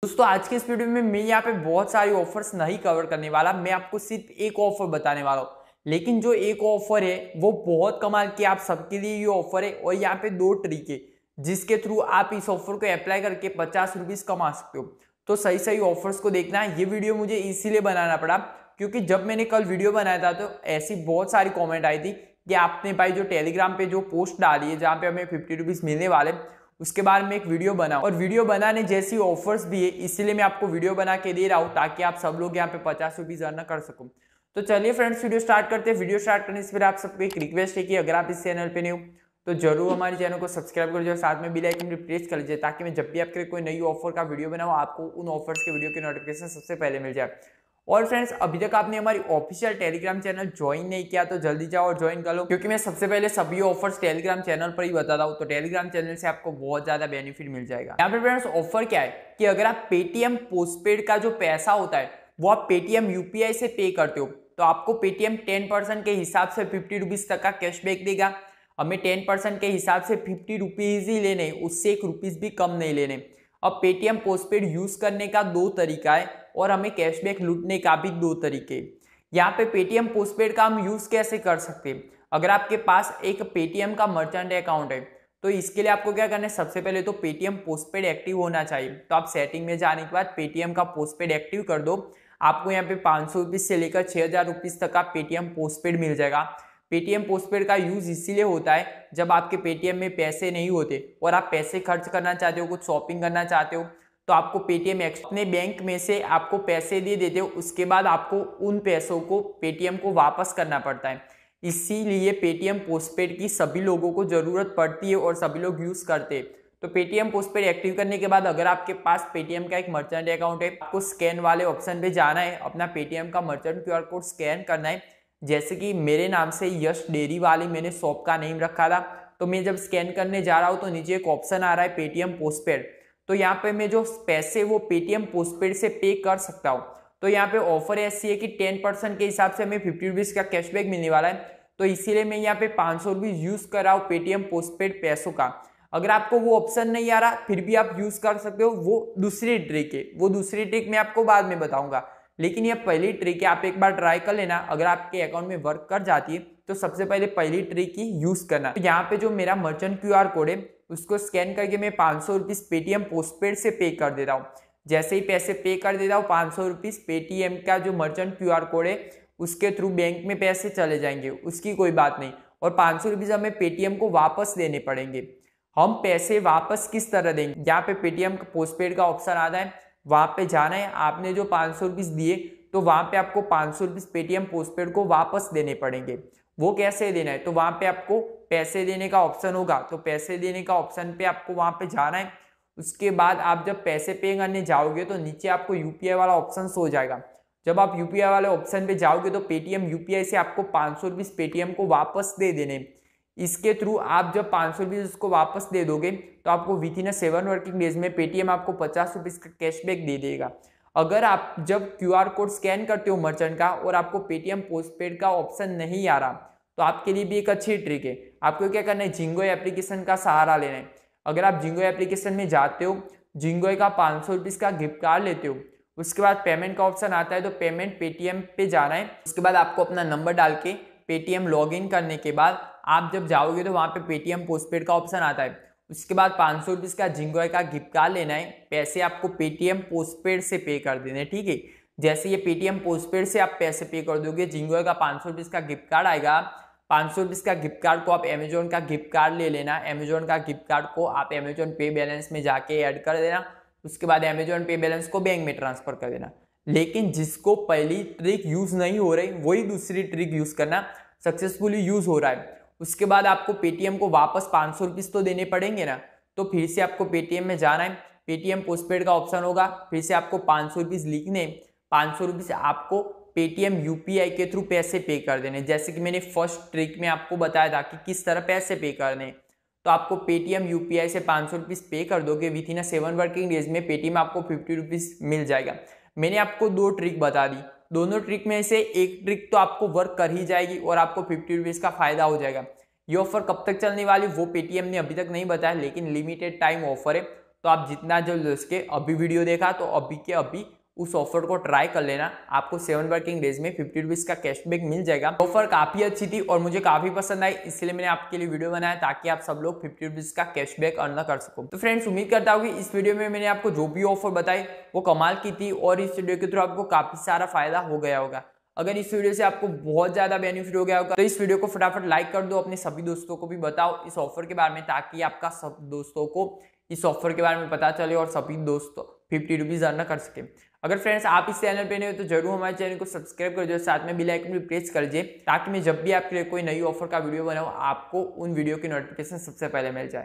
दोस्तों आज के इस वीडियो में मैं यहाँ पे बहुत सारी ऑफर्स नहीं कवर करने वाला, मैं आपको सिर्फ एक ऑफर बताने वाला हूँ। लेकिन जो एक ऑफर है वो बहुत कमाल की, आप सबके लिए ये ऑफर है। और यहाँ पे दो ट्रिक है जिसके थ्रू आप इस ऑफर को अप्लाई करके 50 रुपीज कमा सकते हो। तो सही सही ऑफर्स को देखना है। ये वीडियो मुझे इसीलिए बनाना पड़ा क्योंकि जब मैंने कल वीडियो बनाया था तो ऐसी बहुत सारी कॉमेंट आई थी कि आपने भाई जो टेलीग्राम पे जो पोस्ट डाली है जहाँ पे हमें 50 रुपीज मिलने वाले, उसके बारे में एक वीडियो बना और वीडियो बनाने जैसी ऑफर्स भी है, इसीलिए मैं आपको वीडियो बना के दे रहा हूँ ताकि आप सब लोग यहाँ पे 50 रुपीज अर्न कर सको। तो चलिए फ्रेंड्स वीडियो स्टार्ट करते हैं। वीडियो स्टार्ट करने से पहले आप सबको एक रिक्वेस्ट है कि अगर आप इस चैनल पे नहीं हो तो जरूर हमारे चैनल को सब्सक्राइब कर लीजिए, साथ में बेल आइकन भी प्रेस कर लीजिए ताकि मैं जब भी आपके लिए कोई नई ऑफर का वीडियो बनाऊँ आपको उन ऑफर्स के वीडियो की नोटिफिकेशन सबसे पहले मिल जाए। और फ्रेंड्स अभी तक आपने हमारी ऑफिशियल टेलीग्राम चैनल ज्वाइन नहीं किया तो जल्दी जाओ और ज्वाइन कर लो, क्योंकि मैं सबसे पहले सभी ऑफर्स टेलीग्राम चैनल पर ही बताता हूँ। तो टेलीग्राम चैनल से आपको बहुत ज्यादा बेनिफिट मिल जाएगा। यहाँ पे फ्रेंड्स ऑफर क्या है कि अगर आप पेटीएम पोस्टपेड का जो पैसा होता है वो आप पेटीएम यूपीआई से पे करते हो तो आपको पेटीएम 10% के हिसाब से 50 रुपीज तक का कैशबैक देगा। हमें 10% के हिसाब से 50 रुपीज ही लेने, उससे 1 रुपीज भी कम नहीं लेने। अब पेटीएम पोस्टपेड यूज करने का दो तरीका है और हमें कैशबैक लूटने का भी दो तरीके। यहाँ पे पेटीएम पोस्टपेड का हम यूज कैसे कर सकते हैं। अगर आपके पास एक पेटीएम का मर्चेंट अकाउंट है तो इसके लिए आपको क्या करना है, सबसे पहले तो पेटीएम पोस्टपेड एक्टिव होना चाहिए। तो आप सेटिंग में जाने के बाद पेटीएम का पोस्टपेड एक्टिव कर दो। आपको यहाँ पे 500 रुपीज से लेकर 6000 रुपीज तक का पेटीएम पोस्टपेड मिल जाएगा। पेटीएम पोस्टपेड का यूज इसीलिए होता है जब आपके पेटीएम में पैसे नहीं होते और आप पैसे खर्च करना चाहते हो, कुछ शॉपिंग करना चाहते हो, तो आपको पेटीएम अपने बैंक में से आपको पैसे दे देते हो, उसके बाद आपको उन पैसों को पेटीएम को वापस करना पड़ता है। इसीलिए पेटीएम पोस्टपेड की सभी लोगों को जरूरत पड़ती है और सभी लोग यूज करते हैं। तो पेटीएम पोस्टपेड एक्टिव करने के बाद अगर आपके पास पेटीएम का एक मर्चेंट अकाउंट है, आपको स्कैन वाले ऑप्शन पे जाना है, अपना पेटीएम का मर्चेंट क्यूआर कोड स्कैन करना है। जैसे कि मेरे नाम से यश डेयरी वाली मैंने शॉप का नेम रखा था, तो मैं जब स्कैन करने जा रहा हूँ तो नीचे एक ऑप्शन आ रहा है पेटीएम पोस्टपेड। तो यहाँ पे मैं जो पैसे वो पेटीएम पोस्टपेड से पे कर सकता हूँ। तो यहाँ पे ऑफर ऐसी है कि 10% के हिसाब से हमें 50 रुपीज का कैशबैक मिलने वाला है। तो इसीलिए मैं यहाँ पे 500 रुपीज यूज कर रहा हूँ पेटीएम पोस्टपेड पैसों का। अगर आपको वो ऑप्शन नहीं आ रहा फिर भी आप यूज कर सकते हो, वो दूसरी ट्रिक है। वो दूसरी ट्रिक मैं आपको बाद में बताऊंगा, लेकिन ये पहली ट्रिक है, आप एक बार ट्राई कर लेना। अगर आपके अकाउंट में वर्क कर जाती है तो सबसे पहले पहली ट्रिक ही यूज करना। तो यहाँ पे जो मेरा मर्चेंट क्यूआर कोड है उसको स्कैन करके मैं 500 रुपीज पेटीएम पोस्टपेड से पे कर देता हूँ। जैसे ही पैसे पे कर देता हूँ 500 रुपीज पेटीएम का जो मर्चेंट क्यूआर कोड है उसके थ्रू बैंक में पैसे चले जाएंगे, उसकी कोई बात नहीं। और 500 रुपीज हमें पेटीएम को वापस देने पड़ेंगे। हम पैसे वापस किस तरह देंगे, यहाँ पे पेटीएम पोस्टपेड का ऑप्शन आता है, वहां पे जाना है। आपने जो 500 रुपीज दिए तो वहां पे आपको 500 रुपीज पेटीएम पोस्टपेड को वापस देने पड़ेंगे। वो कैसे देना है, तो वहां पे आपको पैसे देने का ऑप्शन होगा, तो पैसे देने का ऑप्शन पे आपको वहां पे जाना है। उसके बाद आप जब पैसे पे करने जाओगे तो नीचे आपको यूपीआई वाला ऑप्शन हो जाएगा। जब आप यूपीआई वाले ऑप्शन पे जाओगे तो पेटीएम यूपीआई से आपको 500 रुपीज पेटीएम को वापस दे देने। इसके थ्रू आप जब 500 रुपीज उसको वापस दे दोगे तो आपको विथ इन 7 वर्किंग डेज में पेटीएम आपको 50 रुपीज का कैशबैक दे देगा। अगर आप जब क्यूआर कोड स्कैन करते हो मर्चेंट का और आपको पेटीएम पोस्टपेड का ऑप्शन नहीं आ रहा तो आपके लिए भी एक अच्छी ट्रिक है। आपको क्या करना है, जिंगो एप्लीकेशन का सहारा लेना है। अगर आप जिंगो एप्लीकेशन में जाते हो, जिंगो का 500 रुपीज का गिफ्ट कार्ड लेते हो, उसके बाद पेमेंट का ऑप्शन आता है तो पेमेंट पेटीएम पे जाना है। उसके बाद आपको अपना नंबर डाल के पेटीएम लॉग इन करने के बाद आप जब जाओगे तो वहां पे पेटीएम पोस्टपेड का ऑप्शन आता है। उसके बाद 500 रुपीज का जिंगो का गिफ्ट कार्ड लेना है, पैसे आपको पेटीएम पोस्टपेड से पे कर देने, ठीक है। जैसे ये पेटीएम पोस्टपेड से आप पैसे पे कर दोगे, जिंगो का 500 रुपीज का गिफ्ट कार्ड आएगा। 500 रुपीज का गिफ्ट कार्ड को आप अमेजोन का गिफ्ट कार्ड ले लेना। अमेजोन का गिफ्ट कार्ड को आप अमेजोन पे बैलेंस में जाके ऐड कर देना। उसके बाद अमेजोन पे बैलेंस को बैंक में ट्रांसफर कर देना। लेकिन जिसको पहली ट्रिक यूज नहीं हो रही वही दूसरी ट्रिक यूज करना, सक्सेसफुली यूज हो रहा है। उसके बाद आपको पेटीएम को वापस 500 रुपीज तो देने पड़ेंगे ना, तो फिर से आपको पेटीएम में जाना है। पेटीएम पोस्टपेड का ऑप्शन होगा, फिर से आपको 500 रुपीज लिखने, 500 रुपीज आपको पेटीएम यूपीआई के थ्रू पैसे पे कर देने। जैसे कि मैंने फर्स्ट ट्रिक में आपको बताया था कि किस तरह पैसे पे करने, तो आपको पेटीएम यूपीआई से 500 रुपीज पे कर दोगे, विथ इन 7 वर्किंग डेज में पेटीएम आपको 50 रुपीज मिल जाएगा। मैंने आपको दो ट्रिक बता दी, दोनों ट्रिक में से एक ट्रिक तो आपको वर्क कर ही जाएगी और आपको 50 रुपीज का फायदा हो जाएगा। ये ऑफर कब तक चलने वाली वो पेटीएम ने अभी तक नहीं बताया, लेकिन लिमिटेड टाइम ऑफर है। तो आप जितना जल्द हो सके अभी वीडियो देखा तो अभी के अभी उस ऑफर को ट्राई कर लेना। आपको 7 वर्किंग डेज में 50 रुपीज का कैशबैक मिल जाएगा। ऑफर काफी अच्छी थी और मुझे काफी पसंद आई, इसलिए मैंने आपके लिए वीडियो बनाया ताकि आप सब लोग 50 रुपीज का कैशबैक अर्न कर सको। तो फ्रेंड्स उम्मीद करता हूँ कि इस वीडियो में मैंने आपको जो भी ऑफर बताई वो कमाल की थी और इस वीडियो के थ्रू आपको काफी सारा फायदा हो गया होगा। अगर इस वीडियो से आपको बहुत ज्यादा बेनिफिट हो गया होगा तो इस वीडियो को फटाफट लाइक कर दो, अपने सभी दोस्तों को भी बताओ इस ऑफर के बारे में ताकि आपका सब दोस्तों को इस ऑफर के बारे में पता चले और सभी दोस्तों 50 रुपीज अर्न कर सके। अगर फ्रेंड्स आप इस चैनल पे नए हो तो जरूर हमारे चैनल को सब्सक्राइब कर दो, साथ में बेल आइकन भी प्रेस कर दीजिए ताकि मैं जब भी आपके लिए कोई नई ऑफर का वीडियो बनाऊं आपको उन वीडियो की नोटिफिकेशन सबसे पहले मिल जाए।